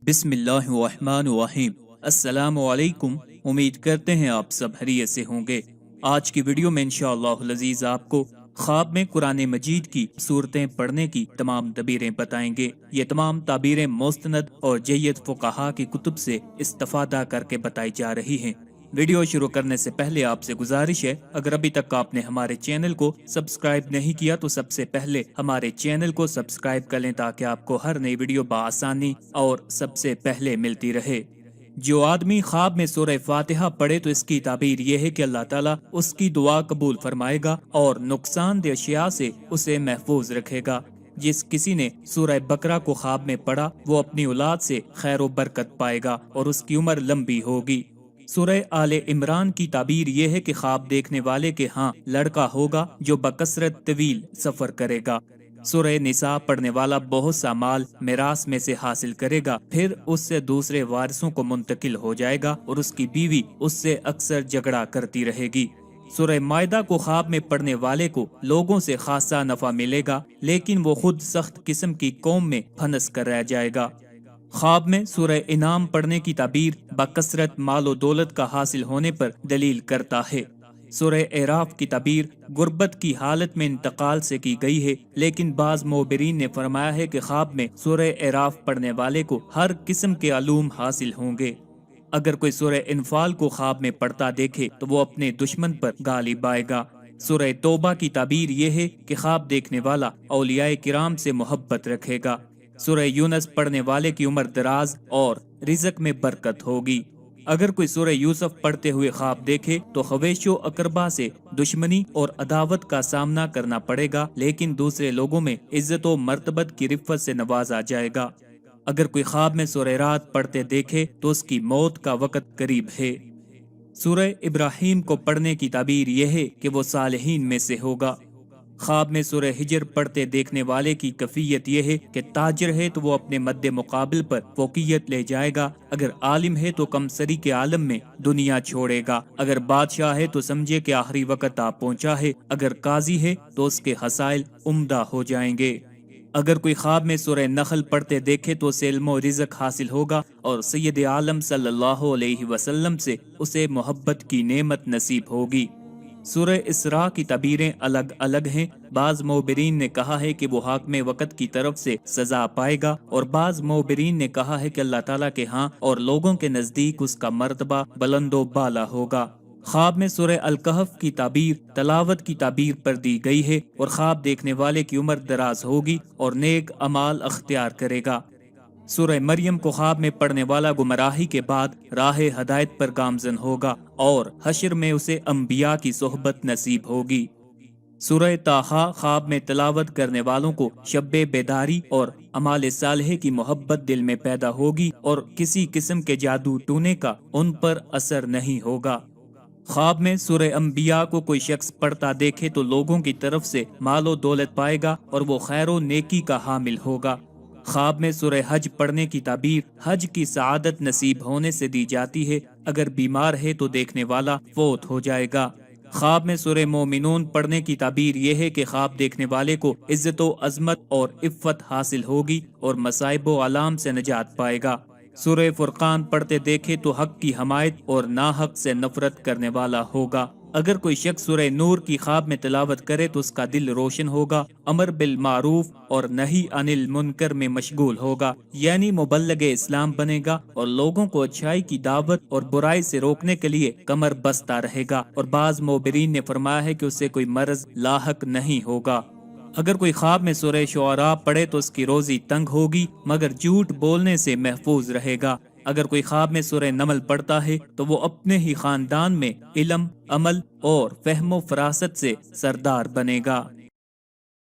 बिस्मिल्लाहिर्रहमानिर्रहीम। अस्सलामुअलैकुम। उम्मीद करते हैं आप सब खैरियत से होंगे। आज की वीडियो में इंशाअल्लाह अज़ीज़ आपको ख्वाब में कुरान मजीद की सूरतें पढ़ने की तमाम तबीरें बताएंगे। ये तमाम ताबीरें मुस्तनद और जय्यद फुक़हा की कुतुब से इस्तिफ़ादा करके बताई जा रही हैं। वीडियो शुरू करने से पहले आपसे गुजारिश है, अगर अभी तक आपने हमारे चैनल को सब्सक्राइब नहीं किया तो सबसे पहले हमारे चैनल को सब्सक्राइब कर लें ताकि आपको हर नई वीडियो बआसानी और सबसे पहले मिलती रहे। जो आदमी ख्वाब में सूरह फातिहा पढ़े तो इसकी ताबीर ये है कि अल्लाह ताला उसकी दुआ कबूल फरमाएगा और नुकसानदेह अशिया से उसे महफूज रखेगा। जिस किसी ने सूरह बकरा को ख्वाब में पढ़ा वो अपनी औलाद से खैर बरकत पाएगा और उसकी उम्र लंबी होगी। सूरह आले इमरान की ताबीर ये है कि ख्वाब देखने वाले के यहाँ लड़का होगा जो बकसरत तवील सफर करेगा। सूरह निसा पढ़ने वाला बहुत सा माल मिरास में से हासिल करेगा, फिर उससे दूसरे वारिसों को मुंतकिल हो जाएगा और उसकी बीवी उससे अक्सर झगड़ा करती रहेगी। सूरह मायदा को ख्वाब में पढ़ने वाले को लोगों से खासा नफा मिलेगा, लेकिन वो खुद सख्त किस्म की कौम में फंस कर रह जाएगा। ख्वाब में सूरह इनाम पढ़ने की ताबीर बकसरत मालो दौलत का हासिल होने पर दलील करता है। सूरह एराफ की ताबीर गुर्बत की हालत में इंतकाल से की गई है, लेकिन बाज मोबरीन ने फरमाया है कि ख्वाब में सूरह एराफ पढ़ने वाले को हर किस्म के अलूम हासिल होंगे। अगर कोई सूरह इनफाल को ख्वाब में पढ़ता देखे तो वो अपने दुश्मन पर गालिब आएगा। सूरह तौबा की ताबीर ये है कि ख्वाब देखने वाला औलियाए किराम से मोहब्बत रखेगा। सूरह यूनस पढ़ने वाले की उम्र दराज और रिज़्क में बरकत होगी। अगर कोई सूरह यूसुफ पढ़ते हुए ख्वाब देखे तो खवेशो अकरबा से दुश्मनी और अदावत का सामना करना पड़ेगा, लेकिन दूसरे लोगों में इज्जत और मर्तबत की रिफ़त से नवाजा जाएगा। अगर कोई ख्वाब में सूरह रात पढ़ते देखे तो उसकी मौत का वक़्त करीब है। सूरह इब्राहीम को पढ़ने की ताबीर यह है कि वो सालिहीन में से होगा। ख्वाब में सूरह हिजर पढ़ते देखने वाले की कफियत यह है कि ताजिर है तो वो अपने मद्दे मुकाबिल पर फोकियत ले जाएगा, अगर आलिम है तो कमसरी के आलम में दुनिया छोड़ेगा, अगर बादशाह है तो समझे कि आखिरी वक्त आ पहुंचा है, अगर काजी है तो उसके हसाइल उम्दा हो जाएंगे। अगर कोई ख्वाब में सूरह नखल पढ़ते देखे तो उसे इल्म और रिज़्क हासिल होगा और सैयद आलम सल्लल्लाहु अलैहि वसल्लम से उसे मोहब्बत की नेमत नसीब होगी। सूरह इसरा की तबीरें अलग अलग हैं। बाज मोबरीन ने कहा है कि वो हाकिम वक़्त की तरफ से सजा पाएगा और बाज मोबरीन ने कहा है कि अल्लाह ताला के यहाँ और लोगों के नजदीक उसका मर्तबा बुलंदो बाला होगा। ख्वाब में सूरह अल-कहफ की ताबीर तलावत की ताबीर पर दी गई है और ख्वाब देखने वाले की उम्र दराज होगी और नेक अमाल अख्तियार करेगा। सूरह मरियम को ख्वाब में पढ़ने वाला गुमराही के बाद राह हदायत पर गामजन होगा और हश्र में उसे अंबिया की सोहबत नसीब होगी। सूरह ताहा ख्वाब में तलावत करने वालों को शब्बे बेदारी और अमाल सालेह की मोहब्बत दिल में पैदा होगी और किसी किस्म के जादू टूने का उन पर असर नहीं होगा। ख्वाब में सूरह अंबिया को कोई शख्स पढ़ता देखे तो लोगों की तरफ से मालो दौलत पाएगा और वो खैरो नेकी का हामिल होगा। ख्वाब में सूरह हज पढ़ने की ताबीर हज की सआदत नसीब होने से दी जाती है, अगर बीमार है तो देखने वाला फौत हो जाएगा। ख्वाब में सूरह मोमिनून पढ़ने की ताबीर यह है कि ख्वाब देखने वाले को इज्जत व अजमत और इफ़्फ़त हासिल होगी और मसाइब व आलाम से निजात पाएगा। सूरह फुरकान पढ़ते देखे तो हक की हमायत और नाहक से नफरत करने वाला होगा। अगर कोई शख्स सूरह नूर की ख्वाब में तिलावत करे तो उसका दिल रोशन होगा, अमर बिल मारूफ और नही अनिल मुनकर में मशगूल होगा, यानी मुबल्लिग इस्लाम बनेगा और लोगों को अच्छाई की दावत और बुराई से रोकने के लिए कमर बस्ता रहेगा और बाज मोबरीन ने फरमाया है कि उससे कोई मर्ज लाहक नहीं होगा। अगर कोई ख्वाब में सूरह शुअरा पढ़े तो उसकी रोजी तंग होगी, मगर झूठ बोलने से महफूज रहेगा। अगर कोई ख्वाब में सूरह नमल पढ़ता है तो वो अपने ही खानदान में इल्म, अमल और फहमो फरासत से सरदार बनेगा।